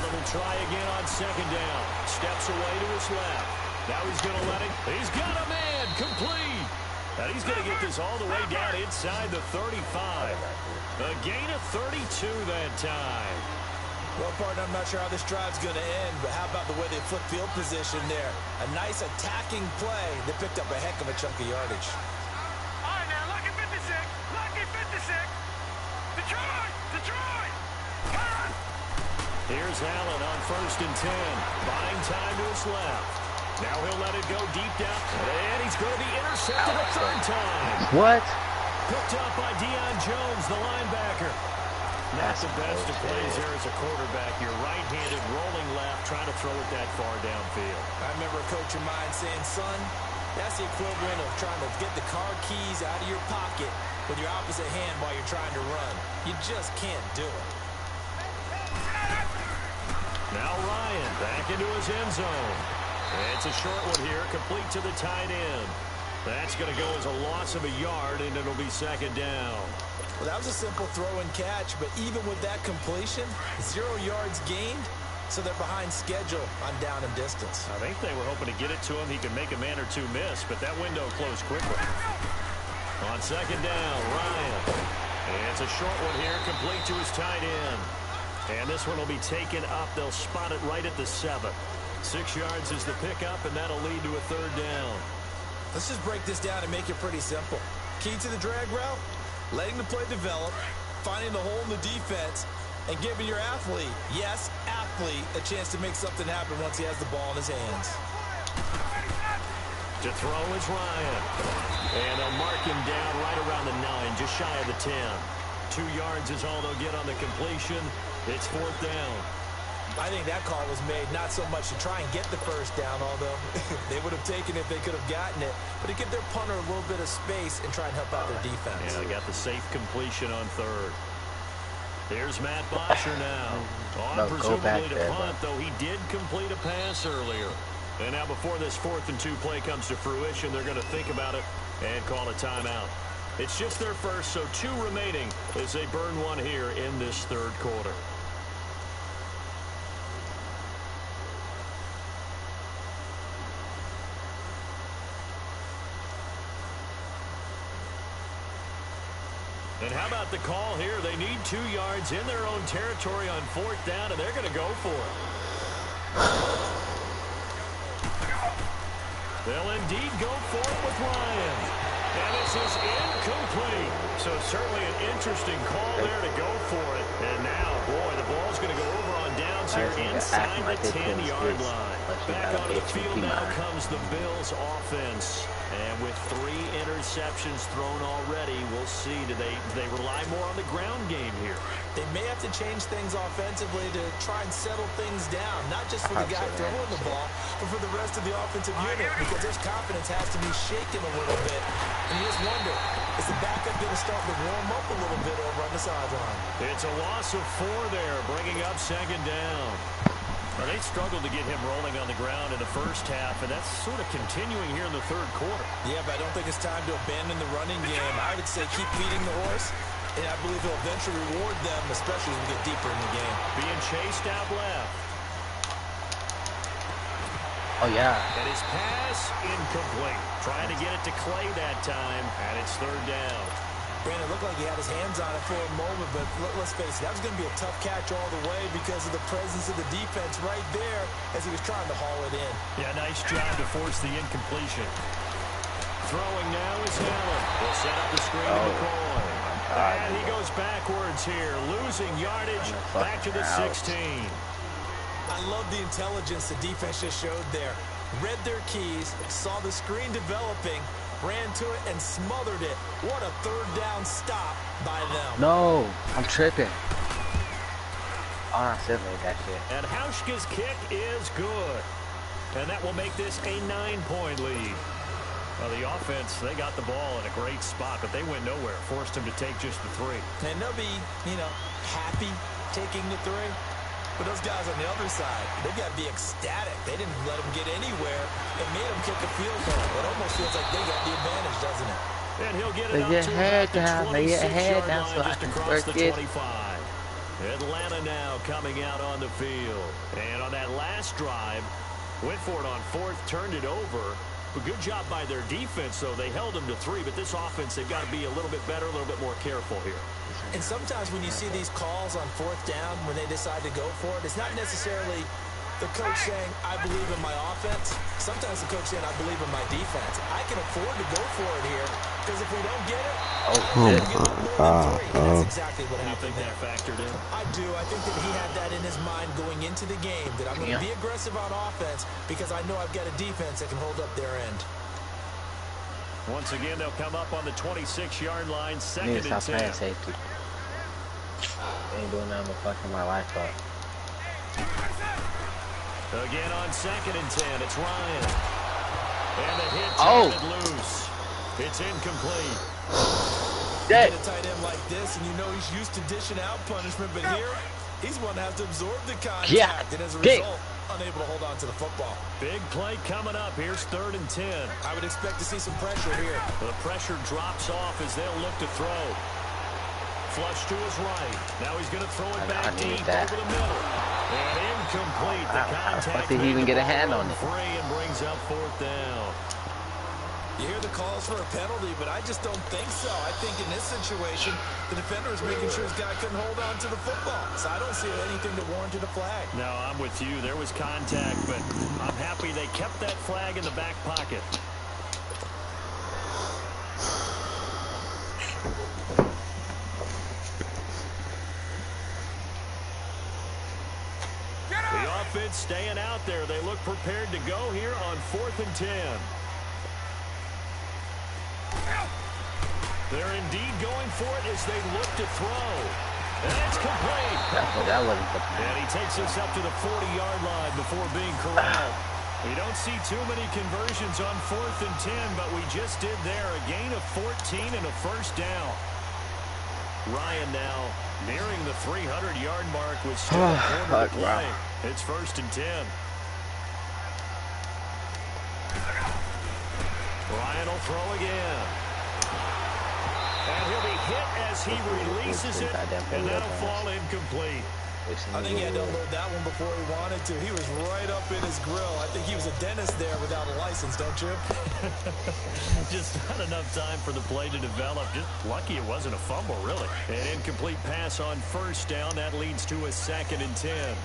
it'll try again on second down. Steps away to his left. Now he's going to let it. He's got a man complete. And he's going to get this all the way down inside the 35. A gain of 32 that time. Well, partner, I'm not sure how this drive's going to end, but how about the way they flip field position there? A nice attacking play that picked up a heck of a chunk of yardage. All right, now, lucky 56. Lucky 56. Detroit. Come on. Here's Allen on 1st and 10. Buying time to his left. Now he'll let it go deep down. And he's going to be intercepted a third time. What? Picked up by Deion Jones, the linebacker. Not the best of plays there as a quarterback. You're right-handed, rolling left, trying to throw it that far downfield. I remember a coach of mine saying, son, that's the equivalent of trying to get the car keys out of your pocket with your opposite hand while you're trying to run. You just can't do it. Now Ryan back into his end zone. It's a short one here, complete to the tight end. That's going to go as a loss of a yard, and it'll be second down. Well, that was a simple throw and catch, but even with that completion, 0 yards gained, so they're behind schedule on down and distance. I think they were hoping to get it to him. He could make a man or two miss, but that window closed quickly. On second down, Ryan. And it's a short one here, complete to his tight end. And this one will be taken up. They'll spot it right at the 7. 6 yards is the pickup, and that'll lead to a third down. Let's just break this down and make it pretty simple. Key to the drag route? Letting the play develop, finding the hole in the defense, and giving your athlete, yes, athlete, a chance to make something happen once he has the ball in his hands. To throw is Ryan. And they'll mark him down right around the 9, just shy of the 10. 2 yards is all they'll get on the completion. It's 4th down. I think that call was made not so much to try and get the first down, although they would have taken it if they could have gotten it, but to give their punter a little bit of space and try and help out their defense. Yeah, they got the safe completion on 3rd. Here's Matt Bosher now. On presumably to punt, though he did complete a pass earlier. And now before this 4th and 2 play comes to fruition, they're going to think about it and call a timeout. It's just their first, so 2 remaining as they burn one here in this 3rd quarter. And how about the call here? They need 2 yards in their own territory on 4th down, and they're going to go for it. They'll indeed go for it with Ryan. And this is incomplete. So certainly an interesting call there to go for it. And now, boy, the ball's going to go over on downs here inside the 10-yard line. Back onto the field now comes the Bills offense. And with 3 interceptions thrown already, we'll see. Do they rely more on the ground game here? They may have to change things offensively to try and settle things down, not just for the guy throwing the ball, but for the rest of the offensive unit, because his confidence has to be shaken a little bit. And you just wonder, is the backup going to start to warm up a little bit over on the sideline? It's a loss of 4 there, bringing up second down. Well, they struggled to get him rolling on the ground in the first half, and that's sort of continuing here in the 3rd quarter. Yeah, but I don't think it's time to abandon the running game. I would say keep feeding the horse, and I believe he'll eventually reward them, especially as we get deeper in the game. Being chased out left. Oh, yeah. And his pass incomplete. Trying to get it to Clay that time, and it's 3rd down. Brandon, it looked like he had his hands on it for a moment, but let's face it, that was going to be a tough catch all the way because of the presence of the defense right there as he was trying to haul it in. Yeah, nice job to force the incompletion. Throwing now is Allen. He'll set up the screen to McCoy. And he goes backwards here, losing yardage back to the 16. I love the intelligence the defense just showed there. Read their keys, saw the screen developing, ran to it and smothered it. What a 3rd down stop by them. No, I'm tripping. Oh, I still made that shit. And Hauschka's kick is good. And that will make this a 9-point lead. Well, the offense, they got the ball in a great spot, but they went nowhere. Forced him to take just the 3. And they'll be, happy taking the 3. But those guys on the other side, they've got to be ecstatic. They didn't let them get anywhere and made them kick a field goal. It almost feels like they got the advantage, doesn't it? And he'll get it up to about the 26-yard line just across the 25. Atlanta now coming out on the field. And on that last drive, went for it on fourth, turned it over. A good job by their defense, though. They held them to 3, but this offense, they've got to be a little bit better, a little bit more careful here. And sometimes when you see these calls on fourth down, when they decide to go for it, it's not necessarily the coach saying, I believe in my offense. Sometimes the coach saying, I believe in my defense. I can afford to go for it here, because if we don't get it, that's exactly what happened there. That factored in? I do. I think that he had that in his mind going into the game, that I'm going to be aggressive on offense because I know I've got a defense that can hold up their end. Once again, they'll come up on the 26-yard line, second and 10. Playing safety. Ain't doing nothing but fucking my life up. Again on second and 10, it's Ryan. And the hit turned loose. It's incomplete. Get a tight end like this, and you know he's used to dishing out punishment, but here, he's one that has to absorb the contact, and as a result, unable to hold on to the football. Big play coming up. Here's third and 10. I would expect to see some pressure here. The pressure drops off as they'll look to throw. Flush to his right. Now he's going to throw it back deep over the middle. And incomplete. The contact did he even get a hand on it? Free and brings up fourth down. You hear the calls for a penalty, but I just don't think so. I think in this situation, the defender is making sure his guy couldn't hold on to the football. So I don't see anything that warranted a flag. No, I'm with you. There was contact, but I'm happy they kept that flag in the back pocket. The offense staying out there. They look prepared to go here on 4th and 10. They're indeed going for it as they look to throw. And it's complete. That wasn't the And he takes us up to the 40-yard line before being corralled. We don't see too many conversions on 4th and 10, but we just did there. A gain of 14 and a first down. Ryan now nearing the 300-yard mark with still a quarter to play. It's 1st and 10. Ryan will throw again. And he'll be hit as he releases it, and that'll fall incomplete. I think he had to unload that one before he wanted to. He was right up in his grill. I think he was a dentist there without a license, don't you? Just not enough time for the play to develop. Just lucky it wasn't a fumble, really. An incomplete pass on first down. That leads to a 2nd and 10.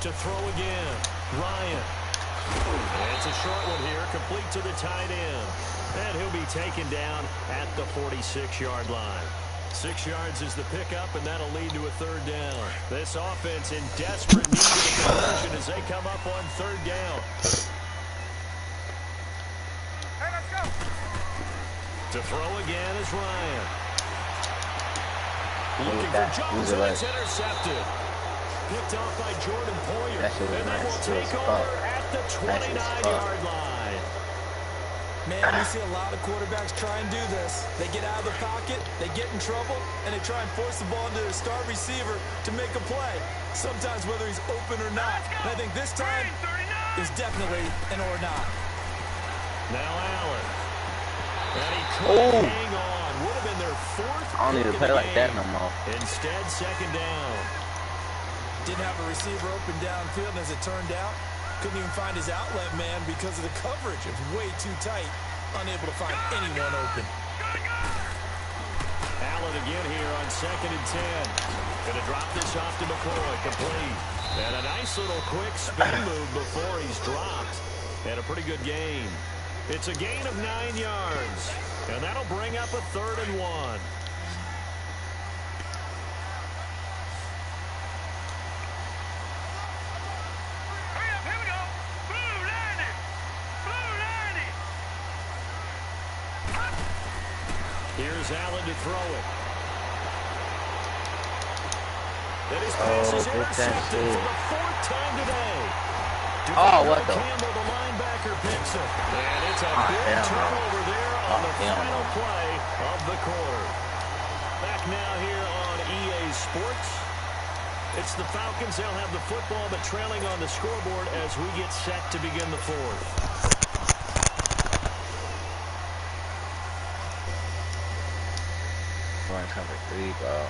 To throw again, Ryan. And it's a short one here, complete to the tight end. And he'll be taken down at the 46-yard line. 6 yards is the pickup, and that'll lead to a 3rd down. This offense in desperate need of a conversion as they come up on 3rd down. Hey, let's go. To throw again is Ryan. Looking for Jones, and it's intercepted. Picked off by Jordan Poyer, and they will take over at the 29-yard line. Man, we see a lot of quarterbacks try and do this. They get out of the pocket, they get in trouble, and they try and force the ball into their star receiver to make a play, sometimes whether he's open or not. And I think this time is definitely an or not. Now Allen. And he couldn't hang on. Would have been their 4th. I don't need to play like that no more. Instead, 2nd down. Didn't have a receiver open downfield, and as it turned out, couldn't even find his outlet man because of the coverage. It was way too tight, unable to find anyone open. Allen again here on 2nd and 10. Going to drop this off to McCoy, complete. And a nice little quick spin move before he's dropped. And a pretty good gain. It's a gain of 9 yards. And that'll bring up a 3rd and 1. Here's Allen to throw it. And his pass is intercepted for the 4th time today. What the? Campbell, the linebacker, picks it. And it's a big turnover there on the final play of the quarter. Back now here on EA Sports. It's the Falcons. They'll have the football, but trailing on the scoreboard as we get set to begin the 4th. One cover 3, bro.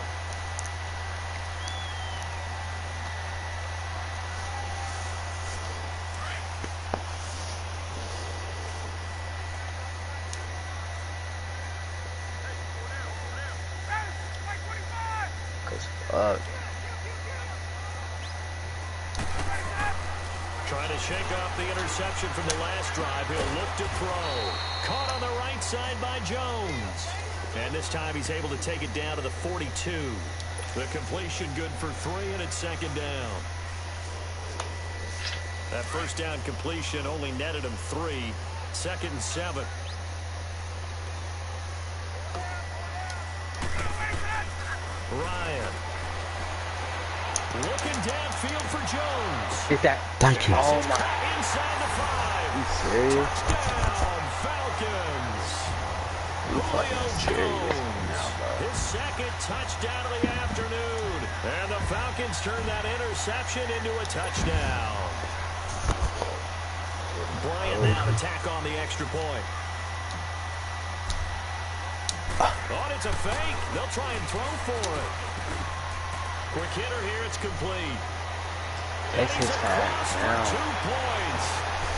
Trying to shake off the interception from the last drive. He'll look to throw. Caught on the right side by Jones. And this time he's able to take it down to the 42. The completion good for 3, and it's second down. That first down completion only netted him 3. 2nd and 7. Ryan. Looking downfield for Jones. Is that? Thank you. Oh my. Inside the 5. You serious? Touchdown, Falcons. Julio Jones. His 2nd touchdown of the afternoon. And the Falcons turn that interception into a touchdown. Bryant now to tack on the extra point. Oh, it's a fake. They'll try and throw for it. Quick hitter here. It's complete. Takes his time. 2 points.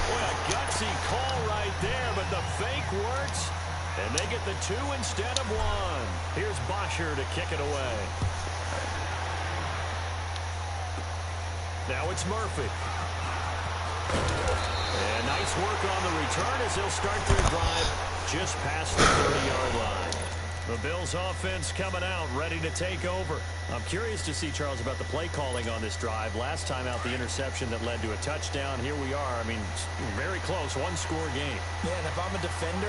Boy, a gutsy call right there, but the fake works, and they get the 2 instead of 1. Here's Bosher to kick it away. Now it's Murphy. And nice work on the return as they'll start their drive just past the 30-yard line. The Bills offense coming out, ready to take over. I'm curious to see, Charles, about the play calling on this drive. Last time out, the interception that led to a touchdown. Here we are. I mean, very close, 1-score game. Yeah, and if I'm a defender,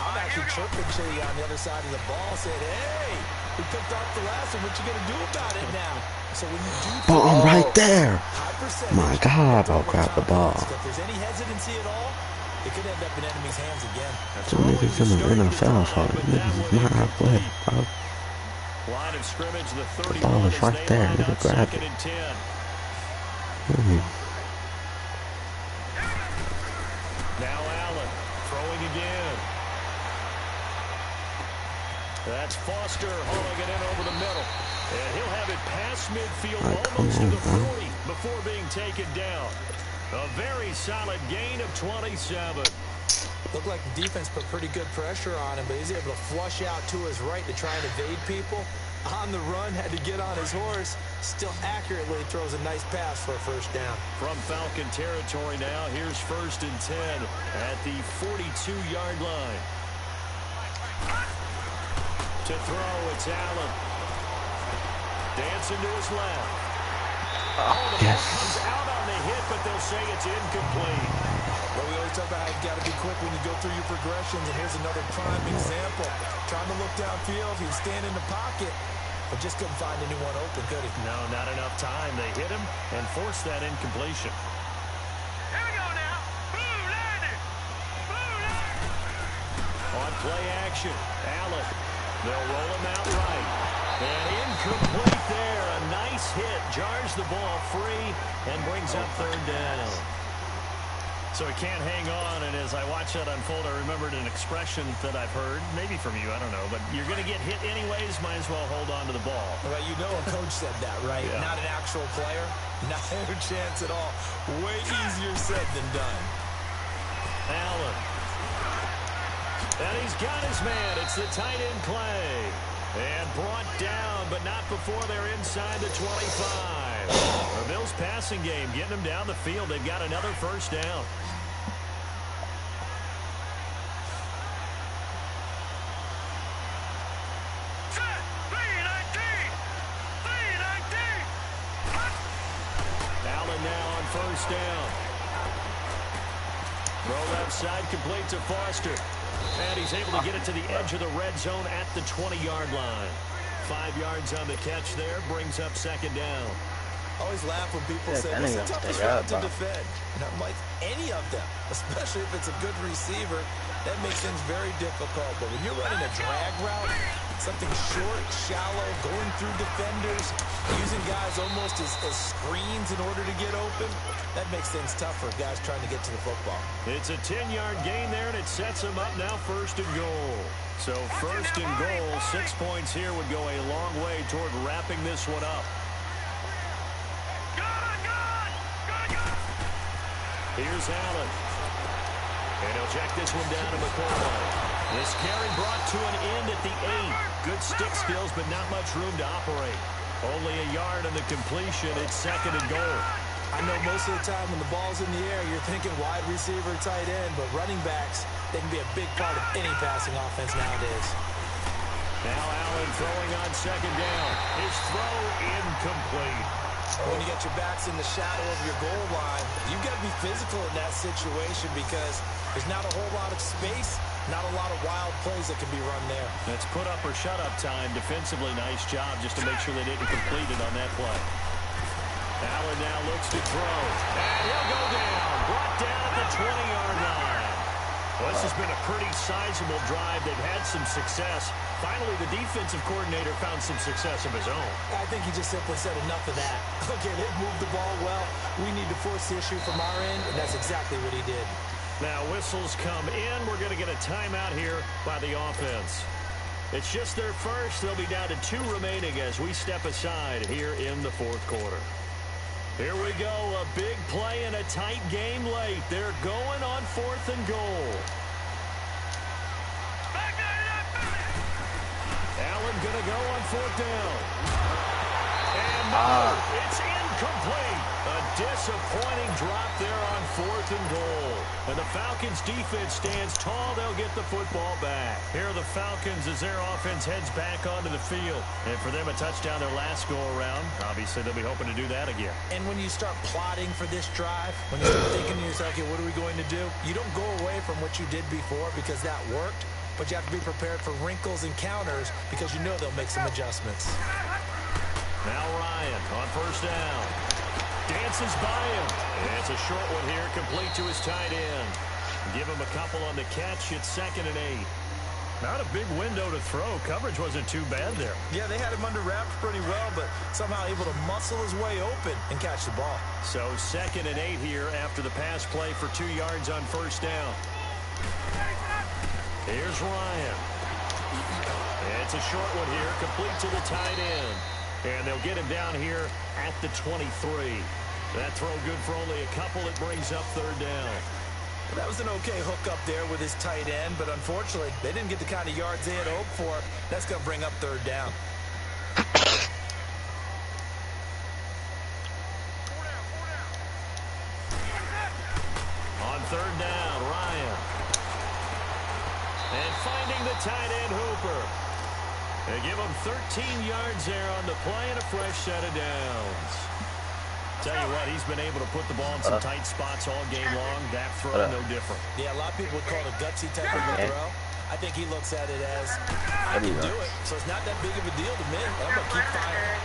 I'm actually chirping Chitty on the other side of the ball, saying, hey, we picked off the last one. What you going to do about it now? So when you do Ball right there. My my God, I'll grab the ball. If there's any hesitancy at all, it could end up in enemy's hands again. Some niggas in the NFL, so niggas is not play, bro. Line of scrimmage, the The ball is right there. Nigga, grab it. Now Allen throwing again. That's Foster hauling it in over the middle. And he'll have it past midfield almost to the 40 before being taken down. A very solid gain of 27. Looked like the defense put pretty good pressure on him, but he's able to flush out to his right to try and evade people. On the run, had to get on his horse. Still accurately throws a nice pass for a first down. From Falcon territory now, here's 1st and 10 at the 42-yard line. To throw, it's Allen. Dancing to his left. Oh, the ball comes out on the hit, but they'll say it's incomplete. Well, we always talk about how you got to be quick when you go through your progressions, and here's another prime example. Trying to look downfield, he was standing in the pocket, but just couldn't find anyone open, could he? No, not enough time. They hit him and forced that incompletion. Here we go now. Blue landed. Blue landed. On play action, Allen. They'll roll him out right. And incomplete there. A nice hit. Jars the ball free and brings up 3rd down. So he can't hang on, and as I watch that unfold, I remembered an expression that I've heard, maybe from you, I don't know, but you're going to get hit anyways, might as well hold on to the ball. Well, you know a coach said that, right? Yeah. Not an actual player. Not a chance at all. Way easier said than done. Allen. And he's got his man. It's the tight end play. And brought down, but not before they're inside the 25. The Bills passing game, getting them down the field. They've got another first down. Set. 3-19. 3-19. Allen now on first down. Throw left side, complete to Foster. And he's able to get it to the edge of the red zone at the 20-yard line. 5 yards on the catch there, brings up 2nd down. Always laugh when people say, what's the toughest route to defend? And I'm like, any of them, especially if it's a good receiver, that makes things very difficult. But when you're running a drag route, Something short, shallow, going through defenders, using guys almost as screens in order to get open. That makes things tough for guys trying to get to the football. It's a 10-yard gain there, and it sets them up now 1st and goal. So 1st and goal, 6 points here would go a long way toward wrapping this one up. Here's Allen. And he'll check this one down to McCoy. This carry brought to an end at the 8. Good stick skills, but not much room to operate. Only a yard on the completion. It's 2nd and goal. I know most of the time when the ball's in the air, you're thinking wide receiver, tight end, but running backs, they can be a big part of any passing offense nowadays. Now Allen throwing on 2nd down. His throw incomplete. When you get your backs in the shadow of your goal line, you've got to be physical in that situation because there's not a whole lot of space, not a lot of wild plays that can be run there. That's put up or shut up time. Defensively, nice job just to make sure they didn't complete it on that play. Allen now looks to throw. And he'll go down. Brought down at the 20-yard line. Well, this has been a pretty sizable drive. They've had some success. Finally, the defensive coordinator found some success of his own. I think he just simply said enough of that. Okay, they've moved the ball well. We need to force the issue from our end, and that's exactly what he did. Now, whistles come in. We're going to get a timeout here by the offense. It's just their first. They'll be down to 2 remaining as we step aside here in the 4th quarter. Here we go, a big play in a tight game late. They're going on 4th and goal. Allen going to go on 4th down. And no, it's incomplete. A disappointing drop there on 4th and goal. And the Falcons defense stands tall. They'll get the football back. Here are the Falcons as their offense heads back onto the field. And for them, a touchdown their last go-around. Obviously, they'll be hoping to do that again. And when you start plotting for this drive, when you start thinking to yourself, okay, what are we going to do? You don't go away from what you did before because that worked. But you have to be prepared for wrinkles and counters because you know they'll make some adjustments. Now Ryan on 1st down. Dances by him. And it's a short one here, complete to his tight end. Give him a couple on the catch. It's 2nd and 8. Not a big window to throw. Coverage wasn't too bad there. Yeah, they had him under wraps pretty well, but somehow able to muscle his way open and catch the ball. So 2nd and 8 here after the pass play for 2 yards on 1st down. Here's Ryan. It's a short one here, complete to the tight end. And they'll get him down here at the 23. That throw good for only a couple. It brings up 3rd down. That was an okay hook up there with his tight end, but unfortunately, they didn't get the kind of yards they had hoped for. That's going to bring up 3rd down. On 3rd down, Ryan. And finding the tight end, Hooper. They give him 13 yards there on the play and a fresh set of downs. Tell you what, he's been able to put the ball in some tight spots all game long. That throw, no different. Yeah, a lot of people would call it a gutsy type of a throw. I think he looks at it as, I can do it, so it's not that big of a deal to me. I'm going to keep firing.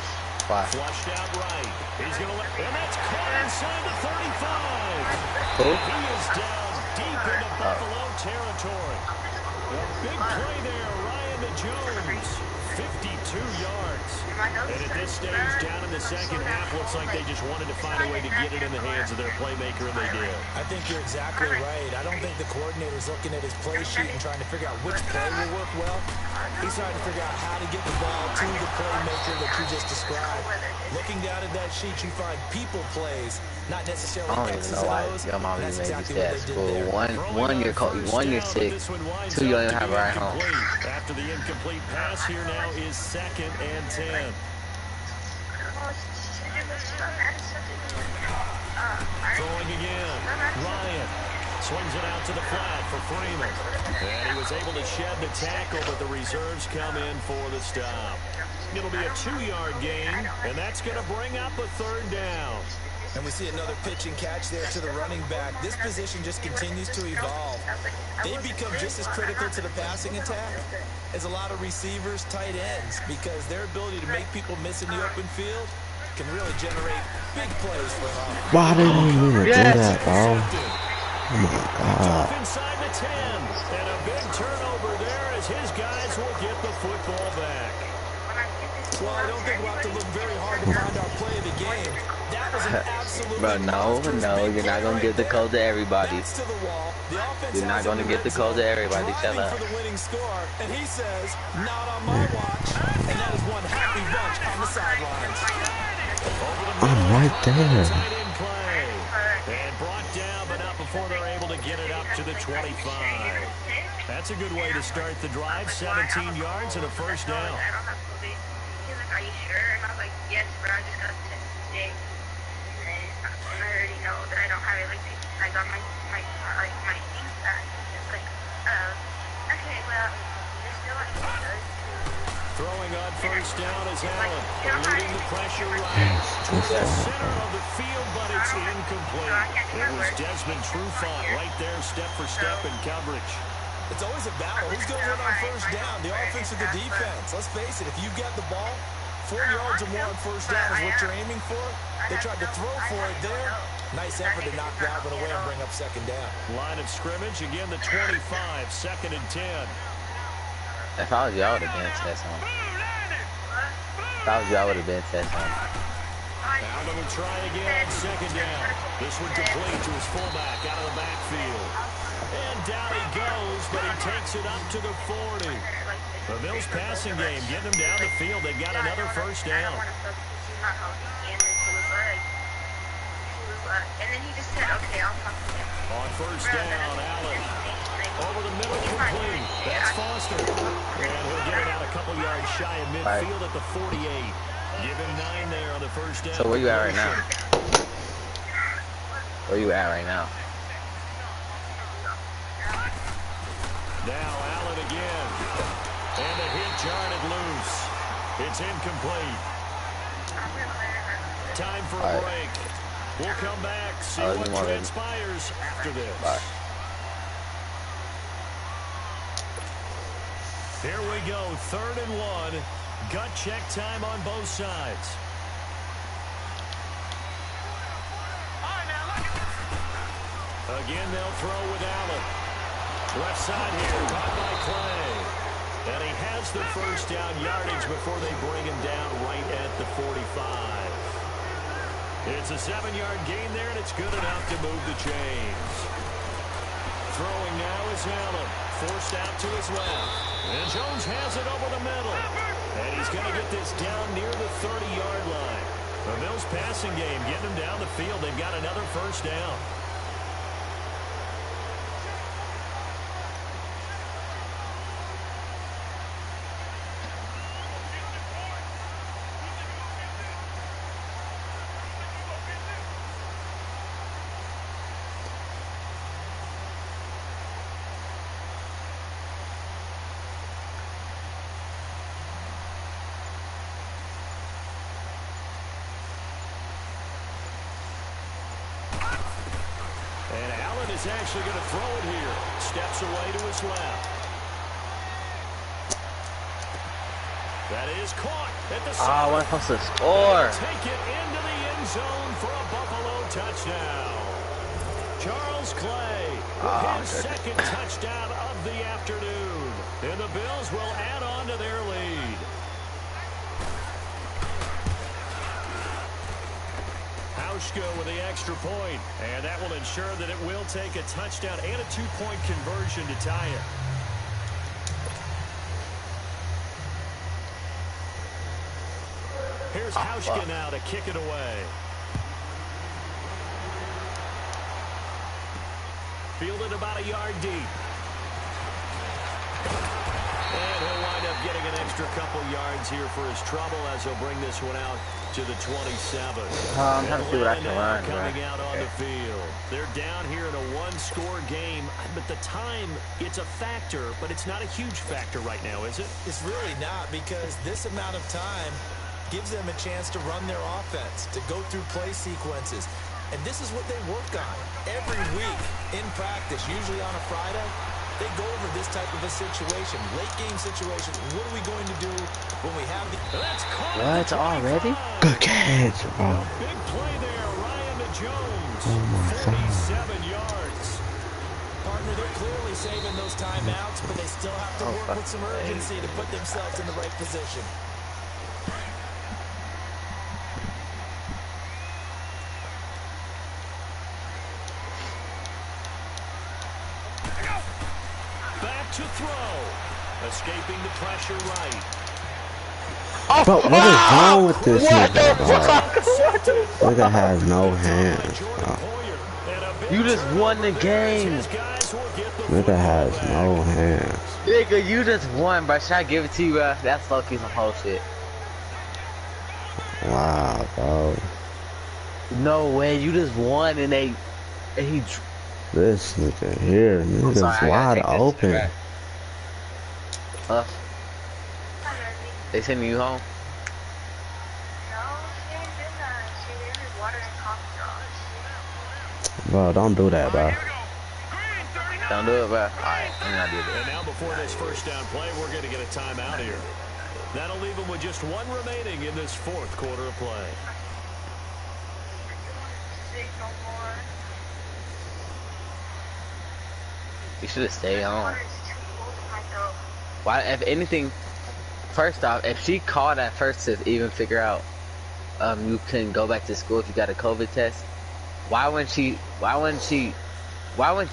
Flushed out right. He's going to let, and that's caught inside the 35. He is down deep into Buffalo territory. A big play there, Ryan to Jones. 52 yards. And at this stage, down in the 2nd half, looks like they just wanted to find a way to get it in the hands of their playmaker, and they did. I think you're exactly right. I don't think the coordinator's looking at his play sheet and trying to figure out which play will work well. He's trying to figure out how to get the ball to the playmaker that you just described. Looking down at that sheet, you find people plays, not necessarily X's and O's. That's exactly what they did there. One you're sick, 2 you don't even have a ride home. After the incomplete pass, here now is 2nd and 10. Throwing again. Ryan swings it out to the flat for Freeman. And he was able to shed the tackle, but the reserves come in for the stop. It'll be a 2-yard gain, and that's going to bring up a 3rd down. And we see another pitch and catch there to the running back. This position just continues to evolve. They become just as critical to the passing attack as a lot of receivers, tight ends, because their ability to make people miss in the open field can really generate big plays for them. Why didn't you even do that, bro? Oh my God. Inside the 10, and a big turnover there as his guys will get the football back. Well, I don't think we'll have to look very hard to find our play of the game. That was an absolutely Bro, no, you're not gonna give the code to everybody. to the wall. The offense You're not gonna give the code to everybody. Shut up. for the winning score, and he says, "Not on my watch." And that is one happy bunch on the sidelines. I'm right there. Tight end play. And brought down, but not before they're able to get it up to the 25. That's a good way to start the drive. 17 yards and a first down. I don't have COVID. He's like, "Are you sure?" And I was like, "Yes, bro. I just got tested today." And I already know that I don't have it. Like on my things that it's like, okay, well, there's still like it does too. Throwing on first down is Allen. Eluding the pressure right towards the center of the field, but it's incomplete. It was Desmond Trufant right there, step for step in coverage. It's always a battle. Who's going to win on first down, the offense or the defense? Let's face it, if you get the ball, 4 yards or more on first down is what you're aiming for. They tried to throw for it there. Nice effort to knock Dalvin away and bring up second down. Line of scrimmage, again the 25, 2nd and 10. If I was you, I would have been test on. If I was you, I would have been test on. Now going to try again, 2nd down. This one complete to his fullback out of the backfield. And down he goes, but he takes it up to the 40. The Bills passing game, getting them down the field. They've got another first down. And then he just said, "Okay, I'll talk to him." On first down, Allen. Over the middle, complete. That's Foster. And he'll get it out a couple yards shy of midfield at the 48. Give him 9 there on the first down. So where you at right now? Where you at right now? Now Allen again. And the hit jarred it loose. It's incomplete. Time for a break. We'll come back, see what transpires after this. Bye. Here we go, 3rd and 1. Gut check time on both sides. Again, they'll throw with Allen. Left side here, caught by Clay. And he has the first down yardage before they bring him down right at the 45. It's a 7-yard gain there, and it's good enough to move the chains. Throwing now is Allen. Forced out to his left. And Jones has it over the middle. And he's going to get this down near the 30-yard line. The Bills passing game, getting him down the field. They've got another first down. Is actually going to throw it here. Steps away to his left. That is caught at the center. Oh, we're supposed to score. Take it into the end zone for a Buffalo touchdown. Charles Clay with his second touchdown of the afternoon. And the Bills will add on to their lead. With the extra point, and that will ensure that it will take a touchdown and a 2-point conversion to tie it. Here's Hauschka now to kick it away. Fielded about a yard deep. And he'll wind up getting an extra couple yards here for his trouble as he'll bring this one out to the 27. I'm trying to see what I can run, coming out on the field. They're down here in a 1-score game, but the time, it's a factor, but it's not a huge factor right now, is it? It's really not, because this amount of time gives them a chance to run their offense, to go through play sequences. And this is what they work on every week in practice, usually on a Friday. They go over this type of a situation, late-game situation. What are we going to do when we have the... What, already? Good catch, bro. Big play there, Ryan to Jones. Oh, my God. 47 yards. Partner, they're clearly saving those timeouts, but they still have to work with some urgency to put themselves in the right position. Escaping the pressure right. Bro, what is wrong with this nigga, bro? Intercepted. Nigga has no hands, bro. You just won the game. Nigga has no hands. Nigga, you just won, bro. Should I give it to you, bro? That's low-key some whole shit. Wow, bro. No way, you just won and he. This nigga here, nigga's wide open. They sending you home? Bro, don't do that, bro. Don't do it, bro. Alright, I'm not doing it. And now before this first down play, we're going to get a timeout here. That'll leave them with just one remaining in this fourth quarter of play. You should have stayed home. Why, if anything, first off, if she called at first to even figure out you couldn't go back to school if you got a COVID test, why wouldn't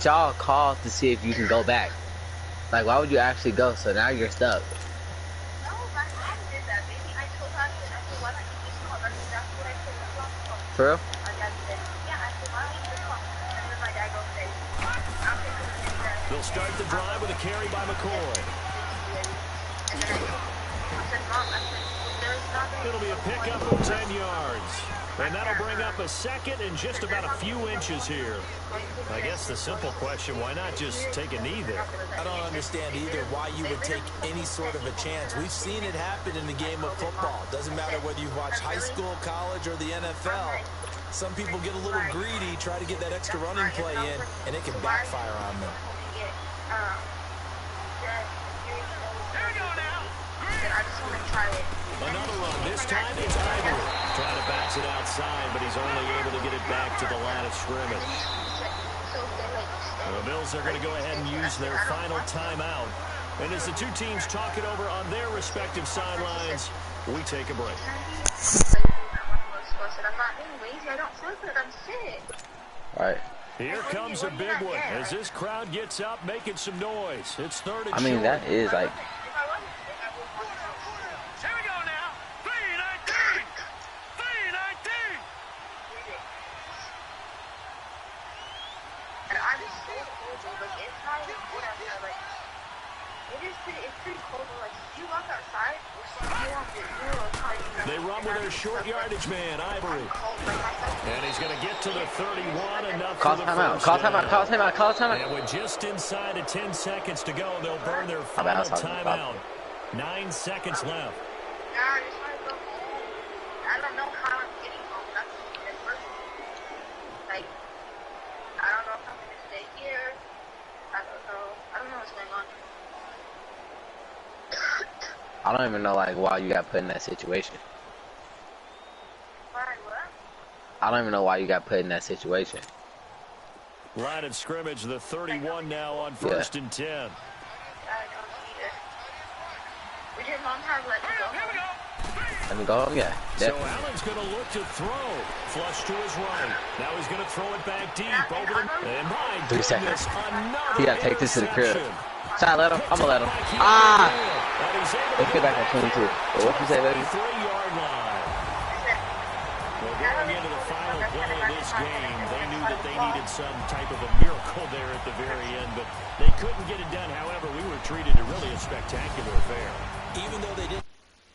y'all call to see if you can go back? Like, why would you actually go? So now you're stuck. For real? They'll start the drive with a carry by McCoy. It'll be a pickup of 10 yards. And that'll bring up a second and just about a few inches here. I guess the simple question, why not just take a knee there? I don't understand either why you would take any sort of a chance. We've seen it happen in the game of football. Doesn't matter whether you watch high school, college, or the NFL. Some people get a little greedy, try to get that extra running play in, and it can backfire on them. Another run. This time it's Ivory. Trying to bounce it outside, but he's only able to get it back to the line of scrimmage. The Bills are going to go ahead and use their final timeout. And as the two teams talk it over on their respective sidelines, we take a break. Alright. Here comes a big one as this crowd gets up making some noise. It's third and I mean, short. that is like... Here we go now. 3-19. 3-19. And I'm just so cold, dude. Like, it's not even cold outside. Like, it's pretty cold. But, like, if you walk outside, they run with their short yardage man, Ivory. And he's going to get to the 31. Enough Call for the timeout, first call down. timeout, call timeout, call timeout. And with just inside of 10 seconds to go, they'll burn their final timeout. 9 seconds left. I just want to go home. I don't know how I'm getting home. That's the first. Like, I don't know if I'm going to stay here. I don't know what's going on. I don't even know, like, why you got put in that situation. Why, what? I don't even know why you got put in that situation. Line of scrimmage, the 31 now on first and 10. I don't either. Would your mom have let me go home? Let me go home, yeah. So Definitely. Allen's going to look to throw. Flush to his right. Now he's going to throw it back deep over the... And my 3 seconds. goodness, another He gotta take this to the crib. interception. Should I let him? I'm gonna let him. Ah! Let's get back at 22. What you say, baby? 3-yard line. Well, going into the final play of this game, they knew that they needed some type of a miracle there at the very end, but they couldn't get it done. However, we were treated to really a spectacular affair.